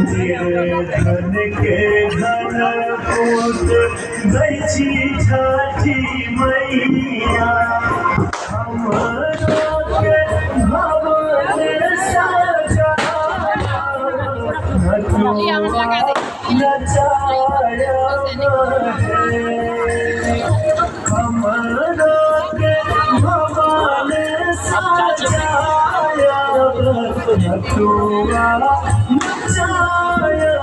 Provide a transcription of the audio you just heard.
धन के धन पूत दैची छठी मैया हमरो के भवन सजा नचाया हमरो के भवन सजाया नचुआ नचाया